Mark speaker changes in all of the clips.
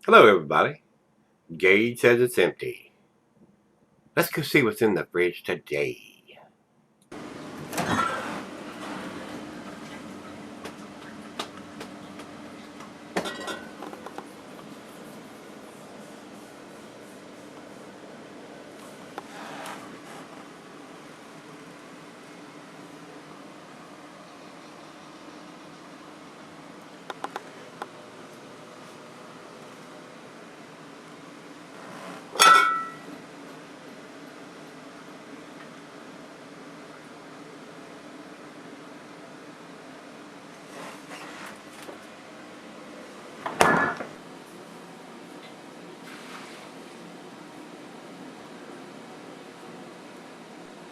Speaker 1: Hello, everybody. Gage says it's empty. Let's go see what's in the fridge today.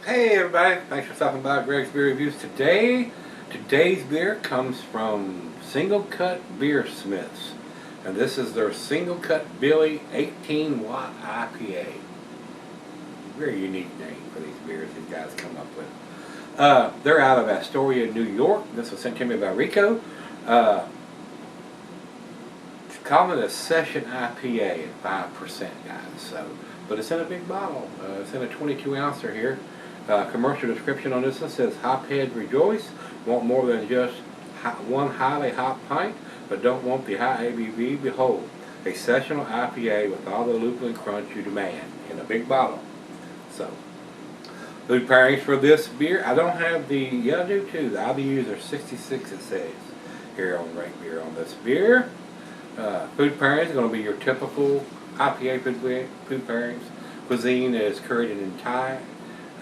Speaker 1: Hey everybody, thanks for stopping by Gregsbeerreviews today. Today's beer comes from Singlecut Beersmiths, and this is their Singlecut Billy 18-watt IPA. Very unique name for these beers these guys come up with. They're out of Astoria, New York. This was sent to me by Rico. Calling it a session IPA at 5%, guys. But it's in a big bottle. It's in a 22 ouncer here. Commercial description on this one says, "Hophead rejoice, want more than just one highly hopped pint, but don't want the high ABV. Behold, a sessional IPA with all the lupulin crunch you demand in a big bottle." So, food pairings for this beer. I don't have the, yeah I do too, the IBUs are 66 it says here on Rank Beer on this beer. Food pairings are going to be your typical IPA food pairings. Cuisine is curried in Thai.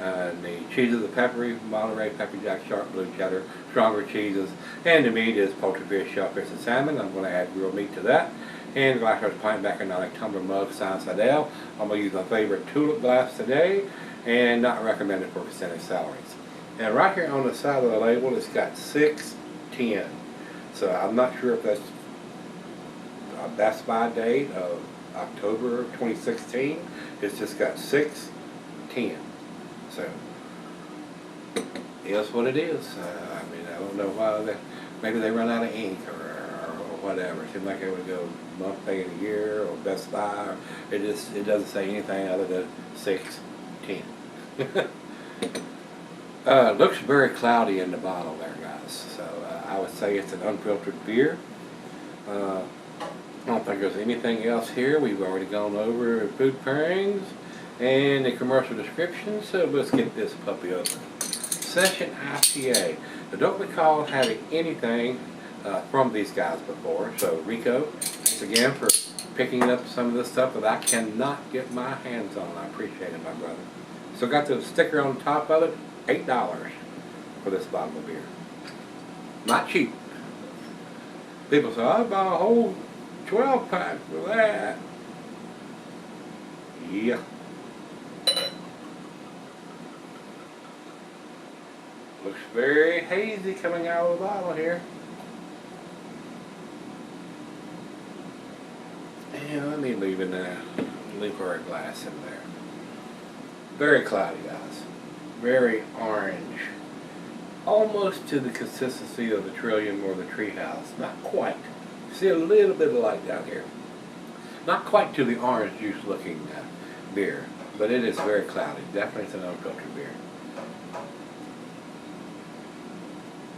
Speaker 1: The cheeses are peppery, Monterey, pepper jack, sharp blue cheddar, stronger cheeses, and the meat is poultry, fish, shellfish, and salmon. I'm going to add real meat to that. And the glass pint back in a tumbler mug, size Sidell. I'm going to use my favorite tulip glass today, and not recommended for percentage salaries. And right here on the side of the label, it's got 610. So I'm not sure if that's a Best Buy date of October 2016. It's just got 610. So, it's what it is. I mean, I don't know why maybe they run out of ink or whatever. It seems like it would go month, day of the year, or Best Buy. Or it doesn't say anything other than 610. Looks very cloudy in the bottle there, guys. So I would say it's an unfiltered beer. I don't think there's anything else here. We've already gone over food pairings and the commercial description, so let's get this puppy open. Session IPA. I don't recall having anything from these guys before, so Rico, thanks again for picking up some of this stuff that I cannot get my hands on. I appreciate it, my brother. So got the sticker on top of it, $8 for this bottle of beer. Not cheap. People say, I buy a whole 12 pack for that. Yeah. Looks very hazy coming out of the bottle here. And let me leave in a liqueur glass in there. Very cloudy, guys. Very orange. Almost to the consistency of the Trillium or the Treehouse. Not quite. See a little bit of light down here. Not quite to the orange juice looking beer, but it is very cloudy. Definitely it's an unfiltered beer.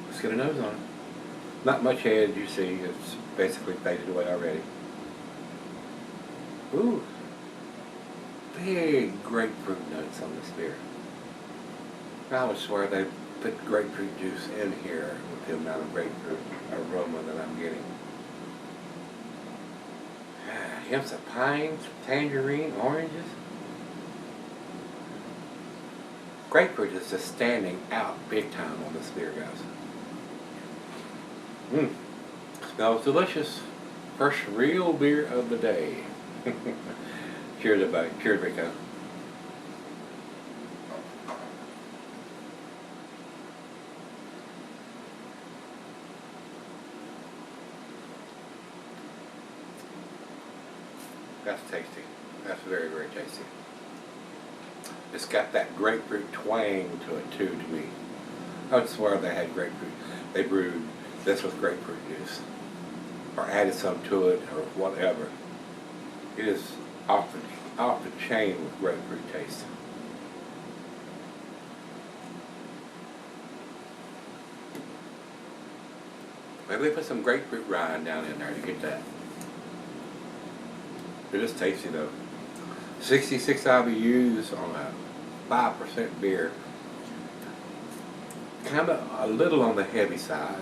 Speaker 1: Let's get a nose on it. Not much head, you see. It's basically faded away already. Ooh. Big grapefruit notes on this beer. I would swear they put grapefruit juice in here with the amount of grapefruit aroma that I'm getting. Hints of pine, tangerine, oranges. Grapefruit is just standing out big time on this beer, guys. Smells delicious. First real beer of the day. Cheers, everybody. Cheers, Rico. That's tasty. That's very, very tasty. It's got that grapefruit twang to it too, to me. I would swear they had grapefruit. They brewed this with grapefruit juice. Or added some to it or whatever. It is off the chain with grapefruit taste. Maybe they put some grapefruit rind down in there to get that. It is tasty though. 66 IBUs on a 5% beer. Kind of a little on the heavy side.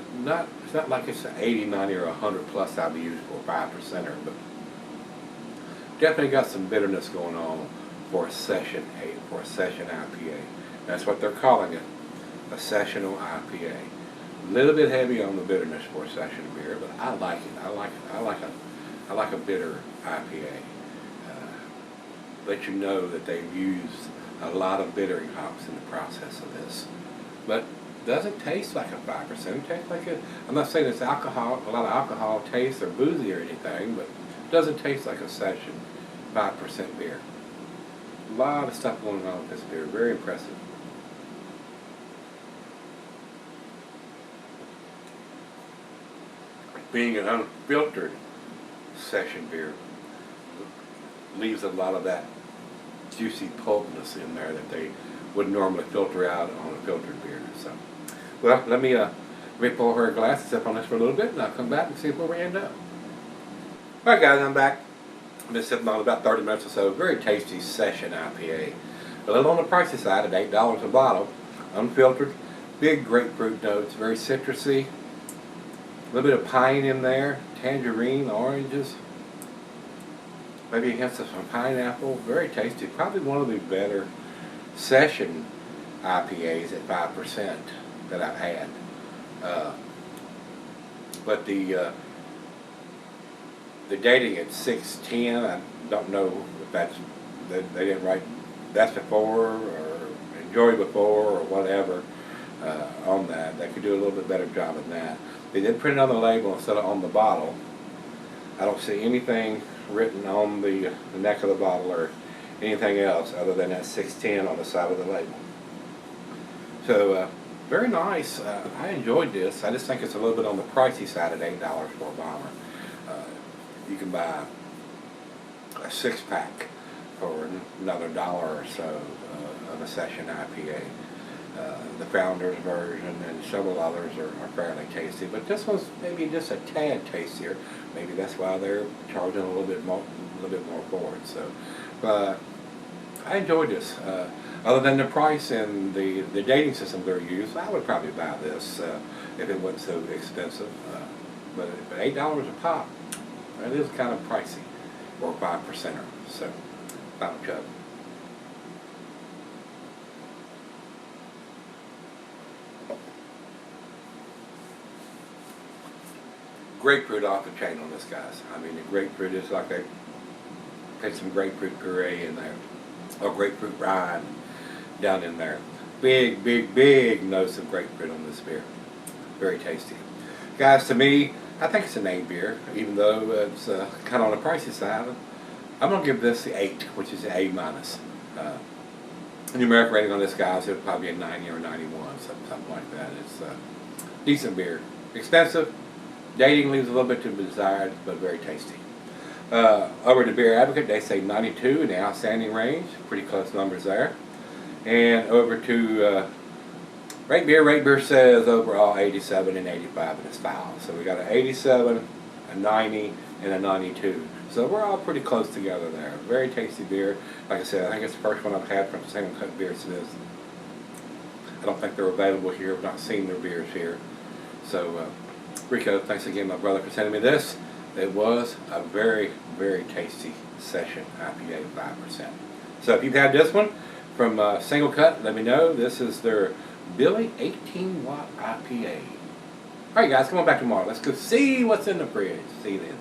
Speaker 1: It's not like it's 80, 90, or 100 plus IBUs for a 5%er, but definitely got some bitterness going on for a session IPA. That's what they're calling it, a sessional IPA. A little bit heavy on the bitterness for a session beer, but I like it. I like a bitter IPA. Let you know that they've used a lot of bittering hops in the process of this, but doesn't taste like a 5%. It tastes like I'm not saying it's alcohol, a lot of alcohol taste or boozy or anything, but it doesn't taste like a session 5% beer. A lot of stuff going on with this beer. Very impressive. Being an unfiltered session beer leaves a lot of that juicy pulpness in there that they would normally filter out on a filtered beer. So, well, let me pour her a glass, sip on this for a little bit, and I'll come back and see where we end up. All right, guys, I'm back. I've been sipping on about 30 minutes or so. Very tasty session IPA. A little on the pricey side at $8 a bottle. Unfiltered. Big grapefruit notes. Very citrusy. A little bit of pine in there. Tangerine, oranges. Maybe hints of some pineapple. Very tasty. Probably one of the better session IPAs at 5% that I've had. But the dating at 610, I don't know if they didn't write best before or enjoy before or whatever on that. They could do a little bit better job than that. They did print it on the label instead of on the bottle. I don't see anything written on the neck of the bottle or anything else other than that 610 on the side of the label. So very nice. I enjoyed this. I just think it's a little bit on the pricey side at $8 for a bottle. You can buy a 6-pack for another $1 or so of a session IPA. The Founder's version and several others are fairly tasty, but this one's maybe just a tad tastier. Maybe that's why they're charging a little bit more for it. So, I enjoyed this. Other than the price and the dating system they're used, I would probably buy this if it wasn't so expensive. But $8 a pop, that is kind of pricey for a 5%er. So, final chug. Grapefruit off the chain on this, guys. I mean, the grapefruit is like they put some grapefruit puree in there, or grapefruit rind down in there. Big, big, big notes of grapefruit on this beer. Very tasty. Guys, to me, I think it's an A beer, even though it's kind of on the pricey side. I'm going to give this the 8, which is an A minus. Numeric rating on this, guys, it would probably be a 90 or 91, something like that. It's a decent beer. Expensive. Dating leaves a little bit to be desired, but very tasty. Over to Beer Advocate, they say 92 in the outstanding range. Pretty close numbers there. And over to Rate Beer says overall 87 and 85 in its file. So we got an 87, a 90, and a 92. So we're all pretty close together there. Very tasty beer. Like I said, I think it's the first one I've had from Singlecut Brewing. I don't think they're available here. I've not seen their beers here. So, Rico, thanks again, my brother, for sending me this. It was a very, very tasty session IPA, 5%. So if you've had this one from Singlecut, let me know. This is their Billy 18-watt IPA. All right, guys, come on back tomorrow. Let's go see what's in the fridge. See you then.